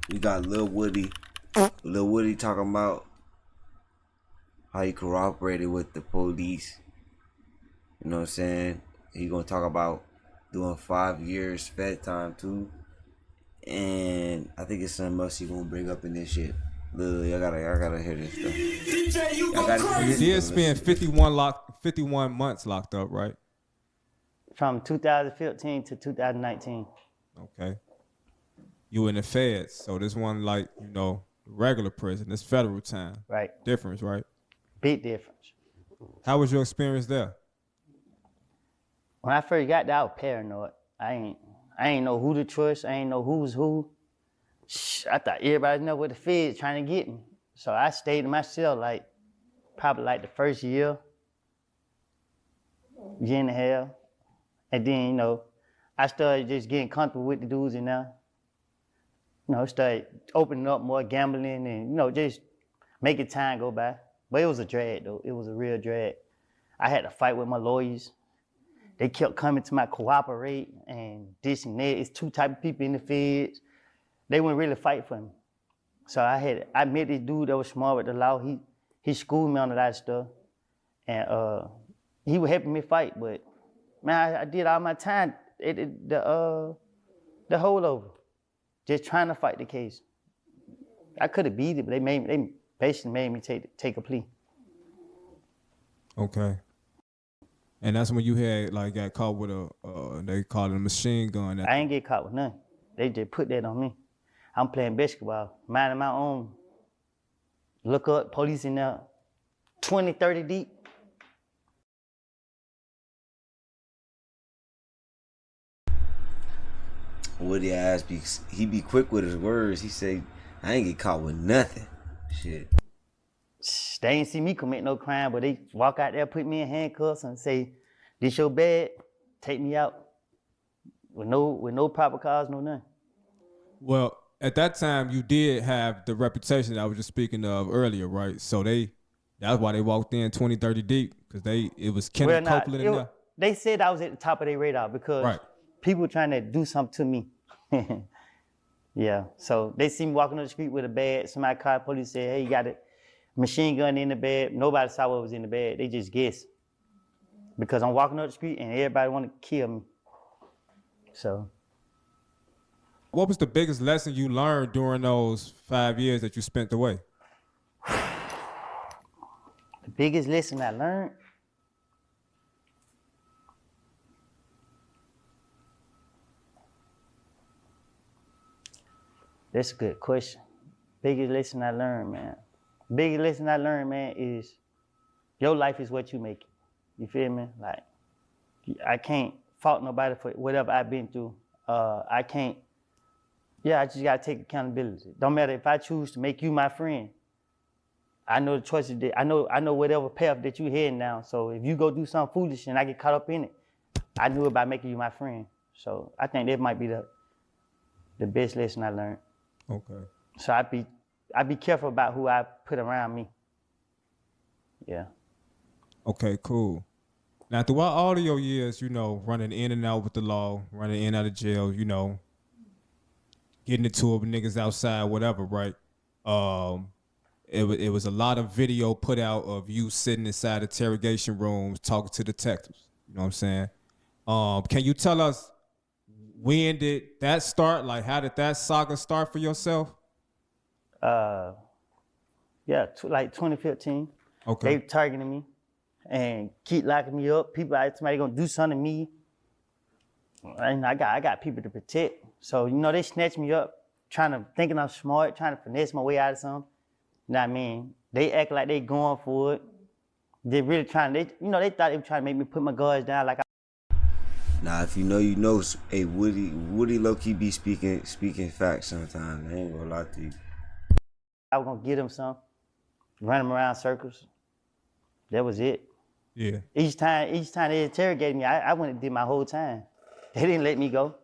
We got Lil Woody. Lil Woody talking about how he cooperated with the police. You know what I'm saying? He gonna talk about doing 5 years fed time too. And I think it's something else he gonna bring up in this shit. Literally, I gotta hear this stuff. You did spend 51 months locked up, right? From 2015 to 2019. Okay. You in the feds, so this one like, regular prison. This federal time. Right. Difference, right? Big difference. How was your experience there? When I first got there, I was paranoid. I ain't know who to trust. I ain't know who was who. I thought everybody know what the feds trying to get me. So I stayed in my cell probably the first year and a half. And then, I started just getting comfortable with the dudes in there. Started opening up more, gambling and, just making time go by. But it was a drag though. It was a real drag. I had to fight with my lawyers. They kept coming to my cooperate and this and that. It's two type of people in the feds. They wouldn't really fight for me. So I met this dude that was smart with the law. He schooled me on a lot of stuff. And he was helping me fight, but man, I did all my time the holdover. Just trying to fight the case. I could have beat it, but they basically made me take a plea. Okay. And that's when you had got caught with they call it a machine gun. I ain't get caught with nothing. They just put that on me. I'm playing basketball, minding my own. Look up, police in there, 20, 30 deep. Woody ass he be quick with his words. He say, I ain't get caught with nothing. Shit. They ain't see me commit no crime, but they walk out there, put me in handcuffs and say, this your bed, take me out. With no proper cause, no nothing. Well, at that time you did have the reputation that I was just speaking of earlier, right? So that's why they walked in 20, 30 deep, because it was Kenneth Copeland in there. They said I was at the top of their radar because people trying to do something to me. Yeah, so they see me walking on the street with a bag. Somebody called police, said, hey, you got a machine gun in the bag. Nobody saw what was in the bag. They just guessed. Because I'm walking on the street and everybody want to kill me. So. What was the biggest lesson you learned during those 5 years that you spent away? The biggest lesson I learned? That's a good question. Biggest lesson I learned, man. Biggest lesson I learned, man, is your life is what you make it. You feel me? I can't fault nobody for whatever I've been through. I just gotta take accountability. Don't matter if I choose to make you my friend. I know the choices that I know whatever path that you heading down. So if you go do something foolish and I get caught up in it, I knew about making you my friend. So I think that might be the best lesson I learned. Okay. So I be careful about who I put around me. Yeah. Okay, cool. Now, throughout all of your years, running in and out with the law, running in and out of jail, getting into it with niggas outside, whatever, right? It was a lot of video put out of you sitting inside interrogation rooms talking to detectives. You know what I'm saying? Can you tell us when did that start? How did that saga start for yourself? Yeah, 2015. Okay. They targeting me and keep locking me up. Somebody gonna do something to me. And I got people to protect. So, they snatch me up, thinking I'm smart, trying to finesse my way out of something. You know what I mean? They act like they going for it. They really they thought they were trying to make me put my guards down Nah, if you know, hey, Woody low-key be speaking facts sometimes. I ain't gonna lie to you. I was gonna get them some, run them around circles. That was it. Yeah. Each time they interrogated me, I went and did my whole time. They didn't let me go.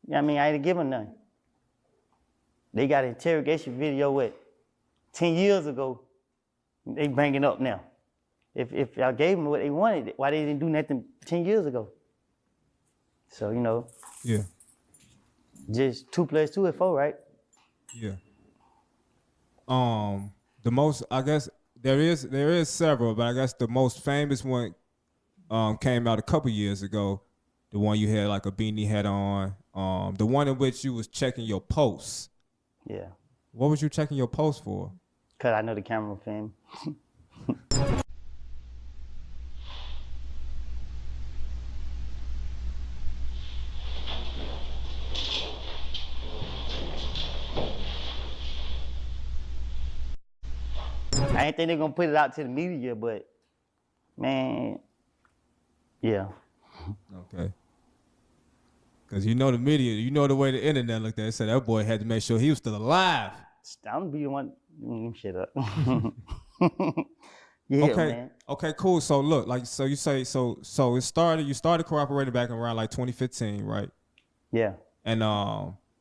You know what I mean? I didn't give them nothing. They got an interrogation video 10 years ago. They bring it up now. If y'all gave them what they wanted, why they didn't do nothing 10 years ago? So, Yeah. just 2 + 2 is 4, right? Yeah. The most, I guess there is several, but I guess the most famous one came out a couple years ago. The one you had like a beanie hat on. The one in which you was checking your posts. Yeah. What was you checking your posts for? Cause I know the camera will film. I ain't think they're gonna put it out to the media, but man, yeah. Okay. Cause you know the media, you know the way the internet looked at it, said that boy had to make sure he was still alive. I'm gonna be the one. Shut up. Yeah, Okay. man. Okay, cool. So look, like so you say so you started cooperating back around like 2015, right? Yeah. And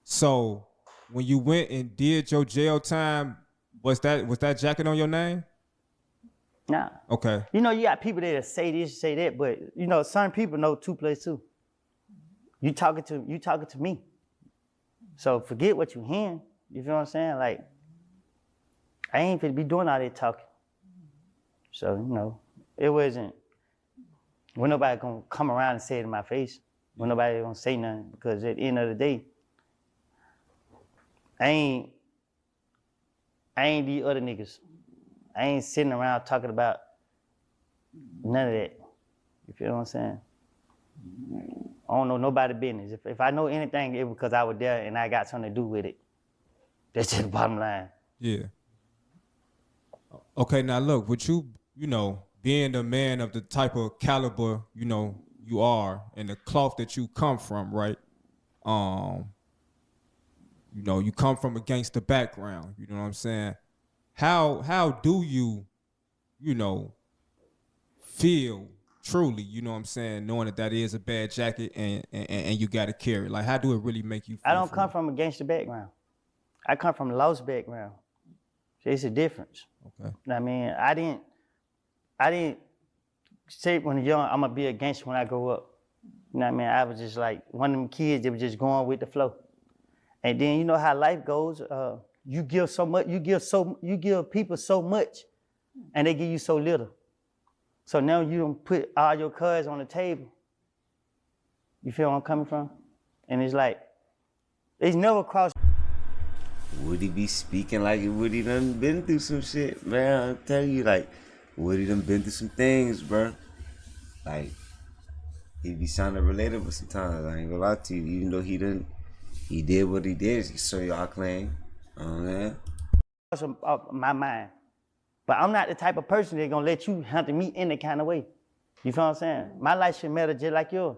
so when you went and did your jail time, was that jacket on your name? Nah. Okay. You know, you got people there that say this, say that, but you know, certain people know 2+2. You talking to me. So forget what you hearing. You feel what I'm saying? Like, I ain't finna be doing all that talking. So, you know, it wasn't, when nobody gonna come around and say it in my face, when nobody gonna say nothing, because at the end of the day, I ain't these other niggas. I ain't sitting around talking about none of that. You feel what I'm saying? I don't know nobody's business. If I know anything, it was because I was there and I got something to do with it. That's just the bottom line. Yeah. Okay, now look, with you know, being the man of the type of caliber, you know, you are and the cloth that you come from, right? You know, you come from a gangster background, you know what I'm saying? How do you, you know, feel truly, you know what I'm saying, knowing that is a bad jacket and you got to carry it? Like, how do it really make you feel? I don't come from a gangster background. I come from a lost background. So it's a difference. Okay. You know what I mean? I didn't say when young, I'm gonna be a gangster when I grow up. You know what I mean? I was just like one of them kids that was just going with the flow. And then you know how life goes. You give so much, you give people so much, and they give you so little. So now you don't put all your cards on the table. You feel where I'm coming from? And it's like, it's never crossed. Woody be speaking like Woody done been through some shit, man. I'm telling you, like, Woody done been through some things, bro. Like, he be sounding relatable sometimes. I ain't gonna lie to you, even though he did what he did, so y'all claim. Man. My mind. But I'm not the type of person that's gonna let you handle me any kind of way. You feel what I'm saying? My life should matter just like yours.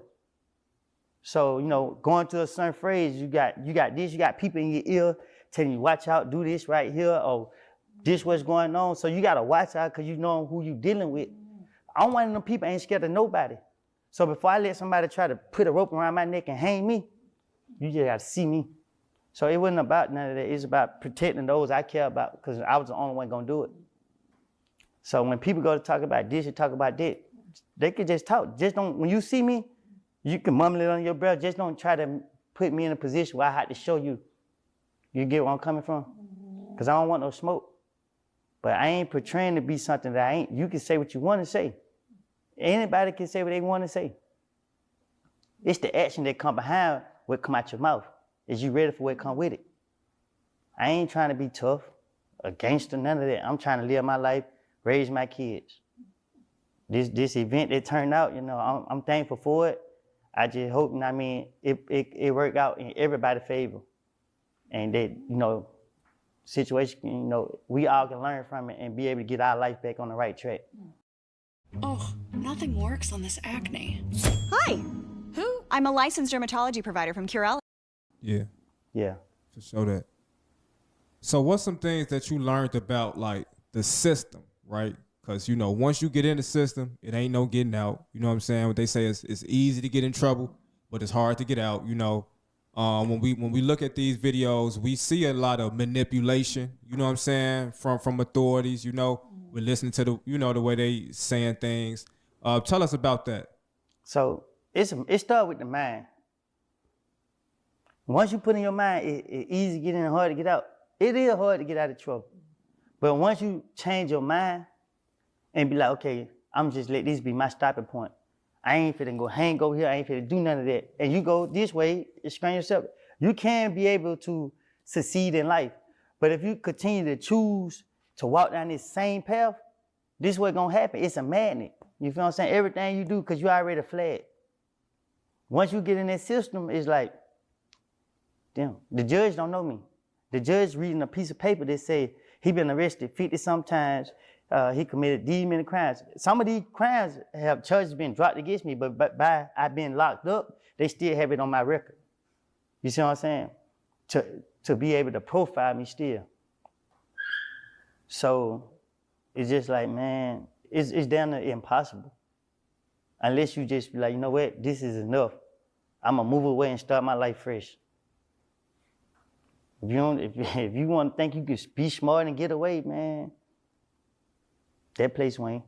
So, you know, going to a certain phrase, you got this, you got people in your ear telling you, watch out, do this right here, or this what's going on. So you gotta watch out because you know who you dealing with. I'm one of them people ain't scared of nobody. So before I let somebody try to put a rope around my neck and hang me, you just gotta see me. So it wasn't about none of that. It's about protecting those I care about because I was the only one gonna do it. So when people go to talk about this and talk about that, they could just talk. Just don't, when you see me, you can mumble it on your breath. Just don't try to put me in a position where I have to show you. You get where I'm coming from? Because I don't want no smoke. But I ain't portraying to be something that I ain't. You can say what you want to say. Anybody can say what they want to say. It's the action that come behind what come out your mouth. Is you ready for what come with it? I ain't trying to be tough, a gangster, none of that. I'm trying to live my life, raise my kids. This event that turned out, you know, I'm thankful for it. I just hope, I mean, it worked out in everybody's favor. And that, you know, situation, you know, we all can learn from it and be able to get our life back on the right track. Oh, nothing works on this acne. Hi. Who? I'm a licensed dermatology provider from Curella. Yeah. Yeah. For sure that. So what's some things that you learned about like the system, right? Because, you know, once you get in the system, it ain't no getting out. You know what I'm saying? What they say is it's easy to get in trouble, but it's hard to get out, you know. When we look at these videos, we see a lot of manipulation, you know what I'm saying, from authorities, you know. We're listening to the, you know, the way they saying things. Tell us about that. So it starts with the mind. Once you put in your mind, it's easy to get in and hard to get out. It is hard to get out of trouble. But once you change your mind and be like, okay, I'm just let this be my stopping point. I ain't finna go hang over here. I ain't finna do none of that. And you go this way, explain yourself. You can be able to succeed in life. But if you continue to choose to walk down this same path, this is what's gonna happen. It's a magnet. You feel what I'm saying? Everything you do, because you already flagged. Once you get in that system, it's like, damn, the judge don't know me. The judge reading a piece of paper that say he been arrested 50 sometimes. He committed these many crimes. Some of these crimes have charges been dropped against me, but by I been locked up, they still have it on my record. You see what I'm saying? To be able to profile me still. So it's just like, man, it's damn near impossible. Unless you just be like, you know what, this is enough. I'm gonna move away and start my life fresh. If you want to think you can be smart and get away, man, that place wain't.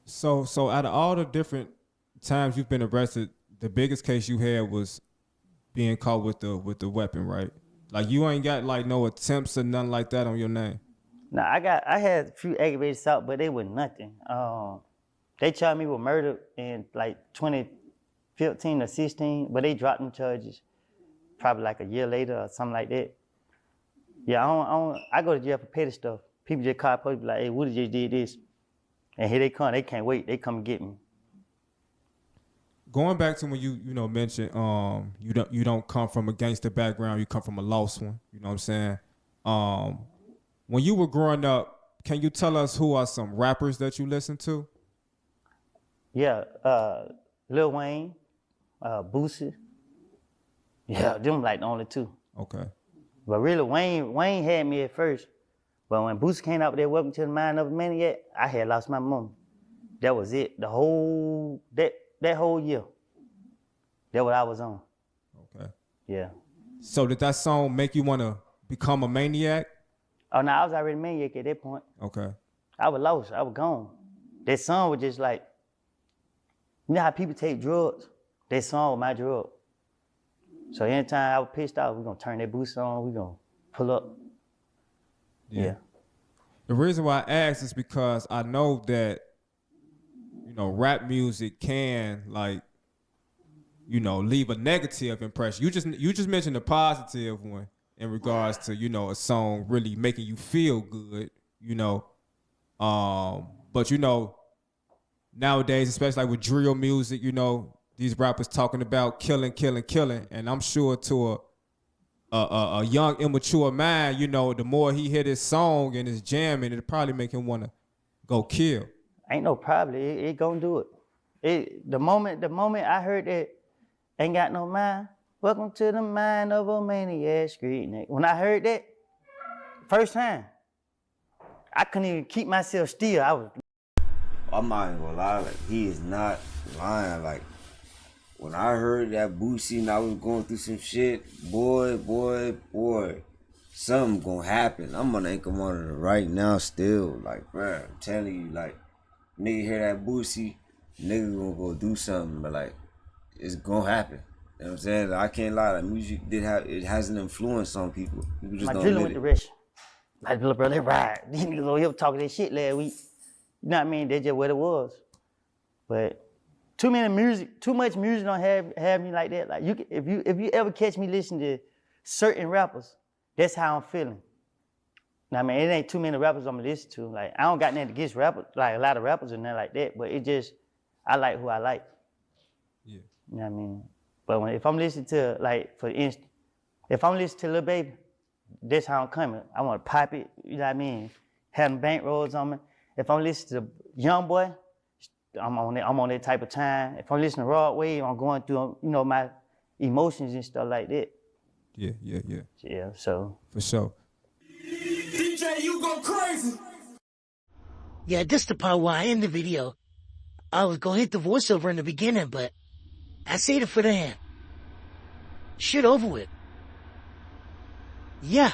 So out of all the different times you've been arrested, the biggest case you had was being caught with the weapon, right? Like you ain't got like no attempts or nothing like that on your name. Nah, I had a few aggravated assault, but they were nothing. They charged me with murder in like 2015 or 16, but they dropped them charges probably like a year later or something like that. Yeah, I go to jail for petty stuff. People just call police, be like, hey, Woody just did this. And here they come, they can't wait, they come and get me. Going back to when you mentioned you don't come from a gangster background, you come from a lost one, you know what I'm saying? When you were growing up, can you tell us who are some rappers that you listen to? Yeah, Lil Wayne, Boosie. Yeah, them like the only two. Okay. But really, Wayne had me at first. But when Boosie came out with that Welcome to the Mind of a Maniac, I had lost my mom. That was it. The whole, that whole year. That's what I was on. Okay. Yeah. So did that song make you want to become a maniac? Oh, no, I was already a maniac at that point. Okay. I was lost. I was gone. That song was just like, you know how people take drugs? That song was my drug. So anytime I was pissed off, we're going to turn that boost on, we're going to pull up. Yeah. The reason why I asked is because I know that, rap music can leave a negative impression. You just mentioned a positive one in regards to, a song really making you feel good, But nowadays, especially like with drill music, these rappers talking about killing, and I'm sure to a young, immature mind, the more he hear this song and his jamming, it'll probably make him want to go kill. Ain't no problem. It gonna do it. The moment I heard that, ain't got no mind. Welcome to the mind of a maniac street nigga. When I heard that, first time, I couldn't even keep myself still. I'm not even gonna lie, like he is not lying. Like when I heard that Boosie and I was going through some shit, boy, something gonna happen. I'm on ankle monitor right now still. Like, bruh, I'm telling you, like, nigga hear that Boosie, nigga gonna go do something, but like, it's gonna happen. You know what I'm saying? Like, I can't lie, like music it has an influence on people. People just My don't drilling admit with it. the rest. Like, little bro, they ride. These niggas over here talking that shit last week. You know what I mean? That's just what it was. But too much music don't have me like that. Like if you ever catch me listening to certain rappers, that's how I'm feeling. Now, I mean, it ain't too many rappers I'm gonna listen to. Like, I don't got nothing against rappers, like a lot of rappers and nothing like that, but I like who I like. Yeah. You know what I mean? But if I'm listening to, like, for instance, if I'm listening to Lil Baby, that's how I'm coming. I wanna pop it, you know what I mean? Have them bankrolls on me. If I'm listening to Young Boy, I'm on that type of time. If I'm listening to Rod Wave, I'm going through, my emotions and stuff like that. Yeah. Yeah, so. For sure. DJ, you go crazy. Yeah, this the part where I end the video. I was gonna hit the voiceover in the beginning, but I saved it for the end. Shit over with. Yeah.